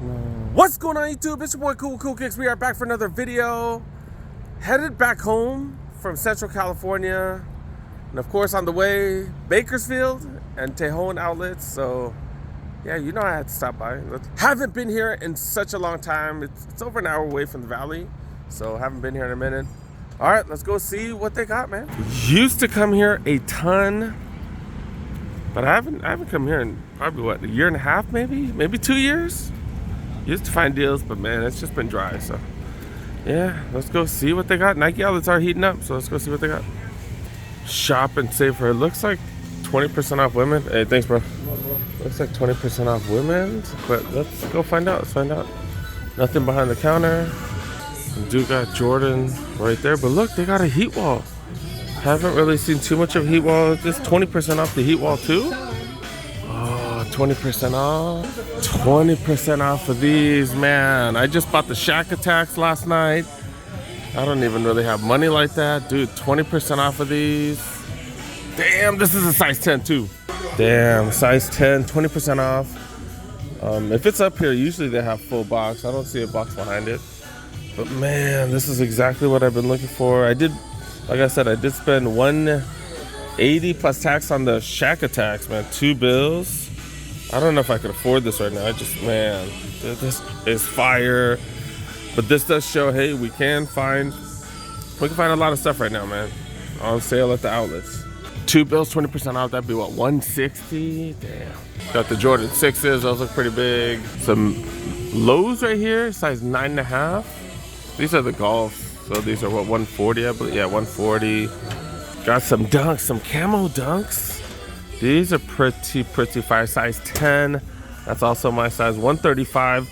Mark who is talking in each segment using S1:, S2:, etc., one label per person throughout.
S1: What's going on YouTube? It's your boy Cool Kicks. We are back for another video. Headed back home from Central California. And of course on the way, Bakersfield and Tejon outlets. So yeah, you know I had to stop by. Haven't been here in such a long time. It's over an hour away from the valley. So haven't been here in a minute. All right, let's go see what they got, man. Used to come here a ton, but I haven't come here in probably what, a year and a half, maybe 2 years. Used to find deals, but man, it's just been dry. So yeah, let's go see what they got. Nike outlets are heating up, so let's go see what they got. Shop and save for, it looks like 20% off women. Hey, thanks, bro. Looks like 20% off women, but let's go find out. Let's find out. Nothing behind the counter. Dude got Jordan right there, but look, they got a heat wall. Haven't really seen too much of heat wall. Is this 20% off the heat wall too? 20% off. 20% off of these, man. I just bought the Shack Attacks last night. I don't even really have money like that. Dude, 20% off of these. Damn, this is a size 10 too. Damn, size 10, 20% off. If it's up here, usually they have full box. I don't see a box behind it. But man, this is exactly what I've been looking for. I did, like I said, I did spend $180 plus tax on the Shack Attacks, man. 2 bills. I don't know if I could afford this right now. Man, this is fire. But this does show, hey, we can find a lot of stuff right now, man. On sale at the outlets. 2 bills, 20% off. That'd be what, 160? Damn. Got the Jordan 6s. Those look pretty big. Some lows right here, size 9.5. These are the golf. So these are what, 140, I believe. Yeah, 140. Got some dunks, some camo dunks. These are pretty fire. Size 10. That's also my size. 135.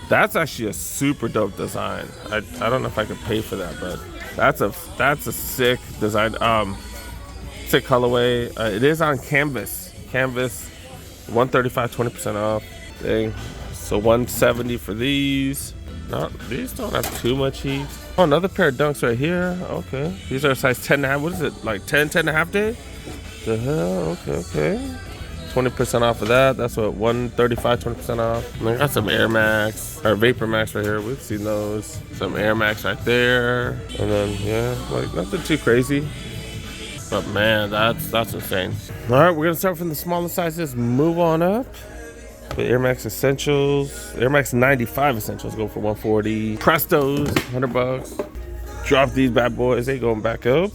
S1: That's actually a super dope design. I don't know if I could pay for that, but that's a sick design. Sick colorway. It is on canvas. Canvas. 135, 20% off. Dang. So 170 for these. No, these don't have too much heat. Oh, another pair of dunks right here. Okay. These are size 10.5. What is it? Like 10.5 day? The hell? Okay. 20% off of that. That's what, 135, 20% off. And I got some Air Max or Vapor Max right here. We've seen those. Some Air Max right there. And then yeah, like nothing too crazy. But man, that's insane. All right, we're gonna start from the smallest sizes. Move on up. The Air Max Essentials, Air Max 95 Essentials go for 140. Prestos, $100. Drop these bad boys. They going back up.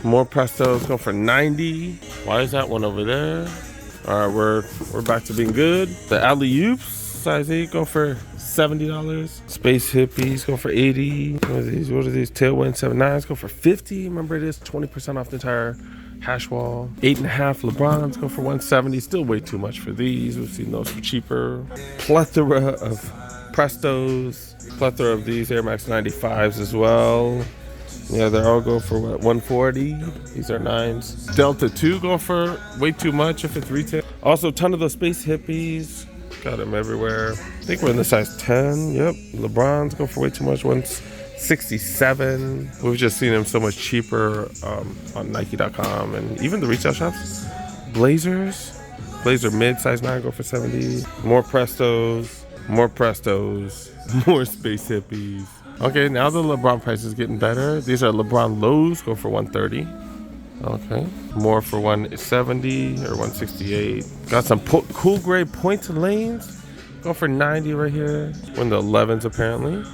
S1: More Prestos go for 90. Why is that one over there? All right, we're back to being good. The Alley-Oops, size 8, go for $70. Space Hippies go for 80. What are these? Tailwind 79s go for 50. Remember, it is 20% off the entire hash wall. 8.5 LeBrons go for 170. Still way too much for these. We've seen those for cheaper. Plethora of Prestos. Plethora of these Air Max 95s as well. Yeah, they all go for what, 140. These are 9s. Delta 2 go for way too much if it's retail. Also, a ton of those Space Hippies. Got them everywhere. I think we're in the size 10. Yep. LeBrons go for way too much. 167. We've just seen them so much cheaper on Nike.com and even the retail shops. Blazers. Blazer mid, size 9 go for 70. More Prestos. More Prestos. More Space Hippies. Okay, now the LeBron price is getting better. These are LeBron lows, go for 130. Okay, more for 170 or 168. Got some cool gray pointed lanes, go for 90 right here. We're in the 11s apparently.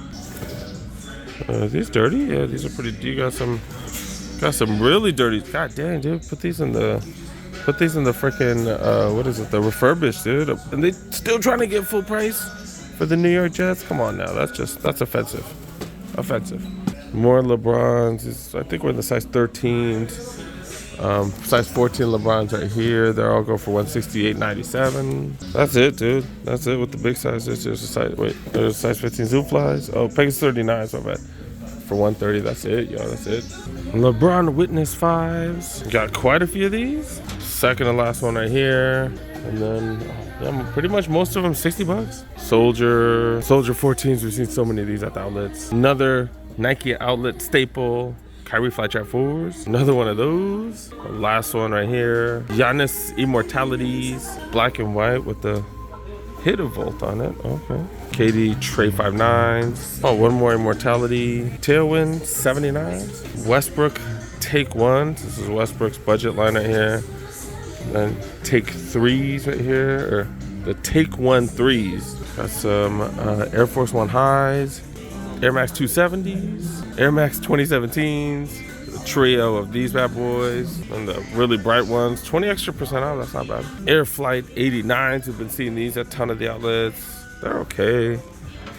S1: Are these dirty? Yeah, these are pretty. You got some really dirty. God dang, dude, put these in the freaking what is it? The refurbished, dude. And they still trying to get full price for the New York Jets. Come on now, that's offensive. More LeBrons. I think we're in the size 13s. Size 14 LeBrons right here. They all go for 168.97. That's it, dude. That's it with the big sizes. There's a size 15 Zoom Flies. Oh, Pegasus 39, so bad. For 130, that's it, yo. That's it. LeBron Witness 5s. Got quite a few of these. Second to last one right here. And then yeah, pretty much most of them $60. Soldier 14s. We've seen so many of these at the outlets. Another Nike Outlet staple. Kyrie Flytrap 4s. Another one of those. The last one right here. Giannis Immortalities. Black and white with the hit a volt on it. Okay. KD Trey 5.9s. Oh, one more Immortality. Tailwind 79s. Westbrook Take 1s. This is Westbrook's budget line right here. And then Take 3s right here. Or the Take 1 3s. Got some Air Force One highs. Air Max 270s. Air Max 2017s. Trio of these bad boys and the really bright ones, 20 extra percent off. That's not bad. Air Flight 89s. We've been seeing these at a ton of the outlets. They're okay.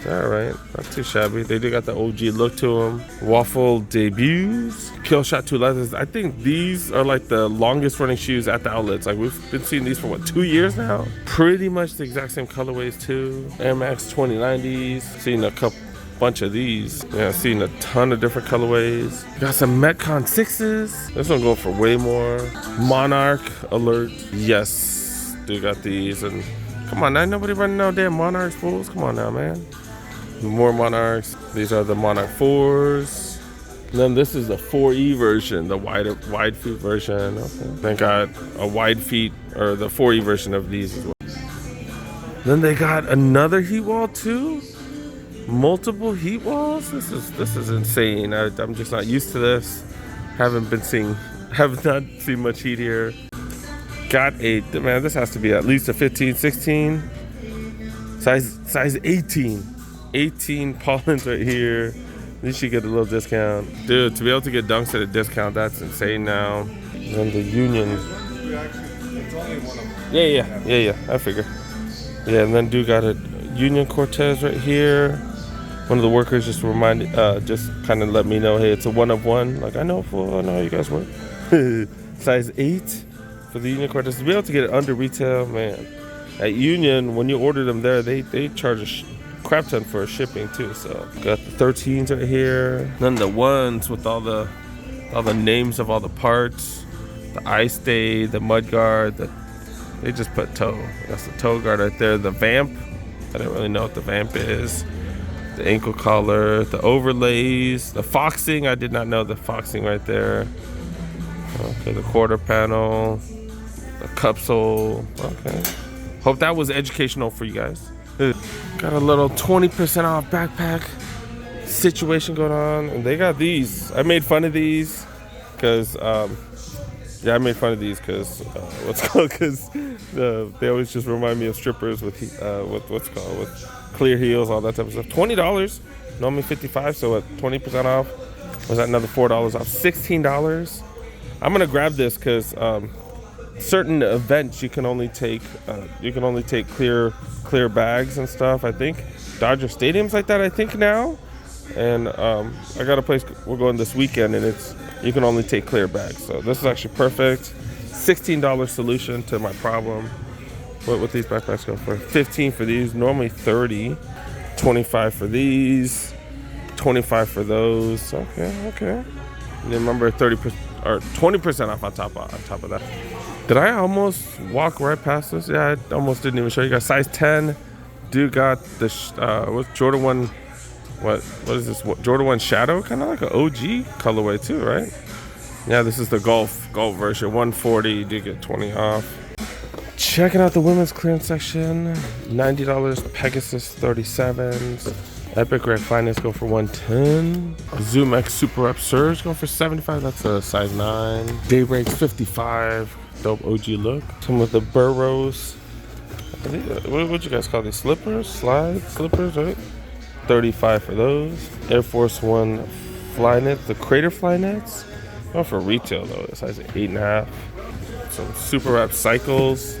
S1: They're all right. Not too shabby. They do got the OG look to them. Waffle Debuts. Kill Shot 2 leathers. I think these are like the longest running shoes at the outlets. Like we've been seeing these for what, 2 years now? Pretty much the exact same colorways too. Air Max 2090s. Seen a bunch of these. Yeah, I've seen a ton of different colorways. Got some Metcon 6s. This one going for way more. Monarch Alert. Yes, dude got these. And come on now, nobody running no damn Monarchs, fools. Come on now, man. More Monarchs. These are the Monarch 4s. And then this is the 4E version, the wide feet version. Okay. They got a wide feet, or the 4E version of these as well. Then they got another heat wall too. Multiple heat walls. This is insane. I'm just not used to this. Have not seen much heat here. Got a, man, this has to be at least a 15, 16. Size 18 Paulins right here. You should get a little discount. Dude, to be able to get dunks at a discount, that's insane now. And then the Union. Yeah, I figure. Yeah, and then dude got a Union Cortez right here. One of the workers just kind of let me know, hey, it's a 1 of 1. Like, I know how you guys work. Size 8 for the Union Cortez. To be able to get it under retail, man. At Union, when you order them there, they charge a crap ton for shipping too. So got the 13s right here. Then the ones with all the names of all the parts. The Ice Stay, the Mud Guard. They just put toe. That's the toe guard right there. The Vamp. I didn't really know what the Vamp is. The ankle collar, the overlays, the foxing. I did not know the foxing right there. Okay, the quarter panel, the cup sole. Okay. Hope that was educational for you guys. Got a little 20% off backpack situation going on. And they got these. I made fun of these because, because they always just remind me of strippers with clear heels, all that type of stuff. $20, normally $55, so at 20% off, was that another $4 off? $16. I'm gonna grab this because certain events you can only take clear bags and stuff. I think Dodger Stadium's like that. I think now, and I got a place we're going this weekend, and you can only take clear bags. So this is actually perfect. $16 solution to my problem. What these backpacks go for? 15 for these, normally 30. 25 for these, 25 for those. Okay. And remember 30% or 20% off on top of that. Did I almost walk right past this? Yeah, I almost didn't even show you guys. Size 10. Dude got the what's Jordan 1? What is this? Jordan 1 Shadow? Kind of like an OG colorway too, right? Yeah, this is the golf version. 140. You did get 20 off. Checking out the women's clearance section. $90 Pegasus 37s. Epic Rec Finance go for 110. Zoom X Super Rep Surge go for 75. That's a size 9. Daybreaks 55. Dope OG look. Some of the Burrows. What you guys call these? Slippers? Slippers, right? 35 for those. Air Force One Flyknits. The Crater Flyknits. Going for retail though. It's size 8.5. Some Super Rep Cycles.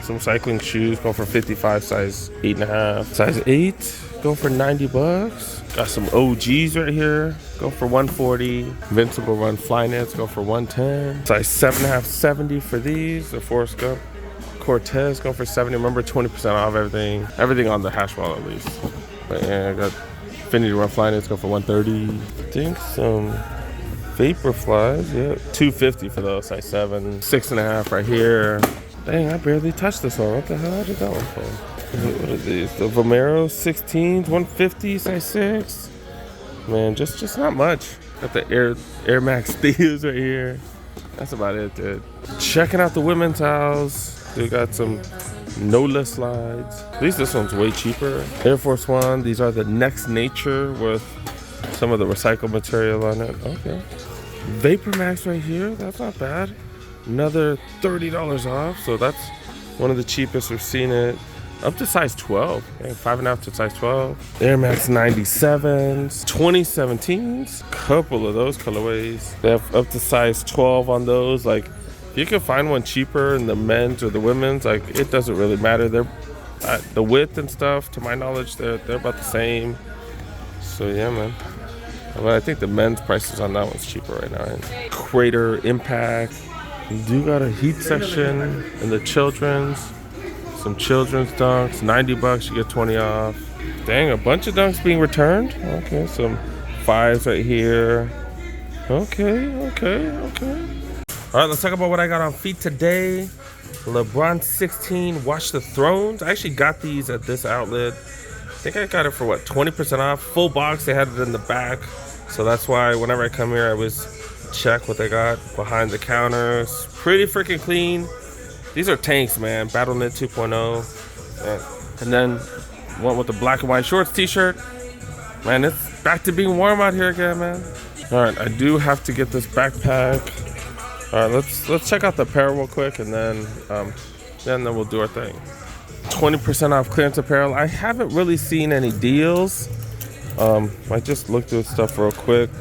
S1: Some cycling shoes going for 55, size 8.5. Size 8, going for $90. Got some OGs right here, go for 140. Invincible Run Flyknits go for 110. Size 7.5, 70 for these. The Forrest Gump Cortez go for 70. Remember, 20% off everything on the hash wall at least. But yeah, I got Infinity Run Flyknits go for 130. I think some Vapor Flies, yeah, 250 for those, size 7. 6.5 right here. Dang, I barely touched this one. What the hell did that one fall? What are these? The Vomero 16s, 150, size 6. Man, just not much. Got the Air Max Theos right here. That's about it, dude. Checking out the women's house. They got some NOLA slides. At least this one's way cheaper. Air Force One. These are the Next Nature with some of the recycled material on it. Okay. Vapor Max right here. That's not bad. Another $30 off. So that's one of the cheapest we've seen it. Up to size 12. Okay, 5.5 to size 12. Air Max 97s. 2017s. Couple of those colorways. They have up to size 12 on those. Like, if you can find one cheaper in the men's or the women's, like, it doesn't really matter. They're the width and stuff, to my knowledge, they're about the same. So yeah, man. But I think the men's prices on that one's cheaper right now. Right? Crater Impact. You do got a heat section in the children's. Some children's dunks. $90, you get 20 off. Dang, a bunch of dunks being returned. Okay, some 5s right here. Okay. All right, let's talk about what I got on feet today. LeBron 16 Watch the Thrones. I actually got these at this outlet. I think I got it for what, 20% off. Full box, they had it in the back. So that's why whenever I come here, I always check what they got behind the counters. Pretty freaking clean. These are tanks, man. Battle Knit 2.0. And then one with the black and white shorts t-shirt. Man, it's back to being warm out here again, man. All right, I do have to get this backpack. All right, let's check out the apparel real quick, and then we'll do our thing. 20% off clearance apparel. I haven't really seen any deals. I just looked through stuff real quick.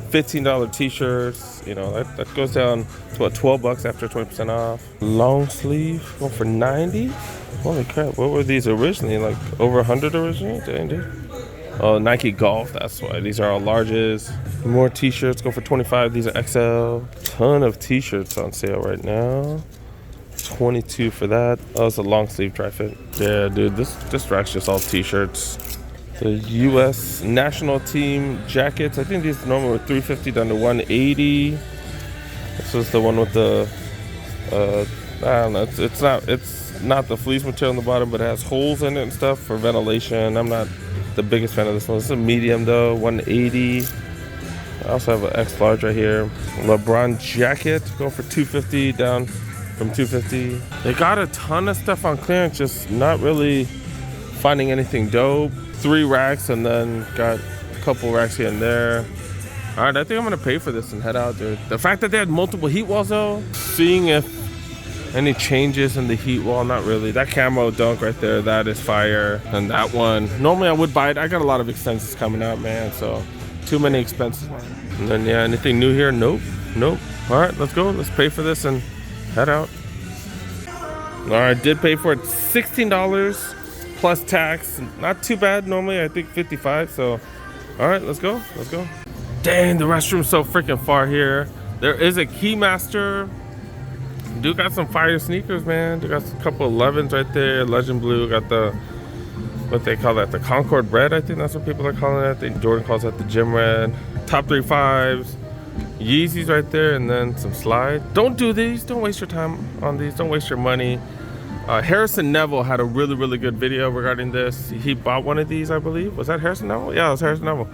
S1: $15 t-shirts. You know, that goes down to what, $12 after 20% off. Long sleeve, going for 90. Holy crap! What were these originally? Like over 100 originally? Dang, dude. Oh, Nike Golf, that's why. These are all larges. More t-shirts go for 25. These are XL. Ton of t-shirts on sale right now. 22 for that. Oh, it's a long sleeve dry fit. Yeah, dude, this rack's just all t-shirts. The U.S. national team jackets. I think these normally were $350 down to $180. This is the one with the I don't know. It's not the fleece material on the bottom, but it has holes in it and stuff for ventilation. I'm not the biggest fan of this one. This is a medium though, $180. I also have an X large right here. LeBron jacket going for $250 down from $250. They got a ton of stuff on clearance, just not really finding anything dope. 3 racks and then got a couple racks here and there. All right, I think I'm gonna pay for this and head out, dude. The fact that they had multiple heat walls though, seeing if any changes in the heat wall, not really. That camo dunk right there, that is fire. And that one, normally I would buy it. I got a lot of expenses coming out, man, so too many expenses. And then yeah, anything new here? Nope. All right, let's go. Let's pay for this and head out. All right, did pay for it. $16 plus tax. Not too bad. Normally I think $55. So all right, let's go. Dang, the restroom's so freaking far here. There is a Keymaster. Dude got some fire sneakers, man. Dude got a couple 11s right there. Legend blue. Got the, what they call that, the Concord red. I think that's what people are calling it. I think Jordan calls that the gym red. Top 3 5s. Yeezys right there, and then some slides. Don't do these. Don't waste your time on these. Don't waste your money. Harrison Neville had a really good video regarding this. He bought one of these, I believe. Was that Harrison Neville? Yeah, it was Harrison Neville.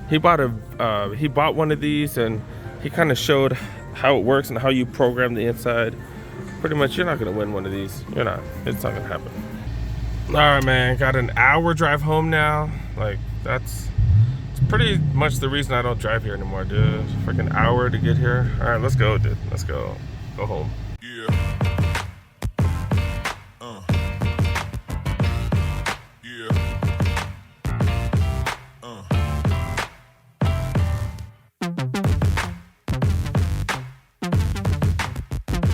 S1: He bought one of these, and he kind of showed how it works and how you program the inside. Pretty much, you're not gonna win one of these. You're not. It's not gonna happen. All right, man. Got an hour drive home now. Like, it's pretty much the reason I don't drive here anymore, dude. Freaking hour to get here. All right, let's go, dude. Let's go. Go home.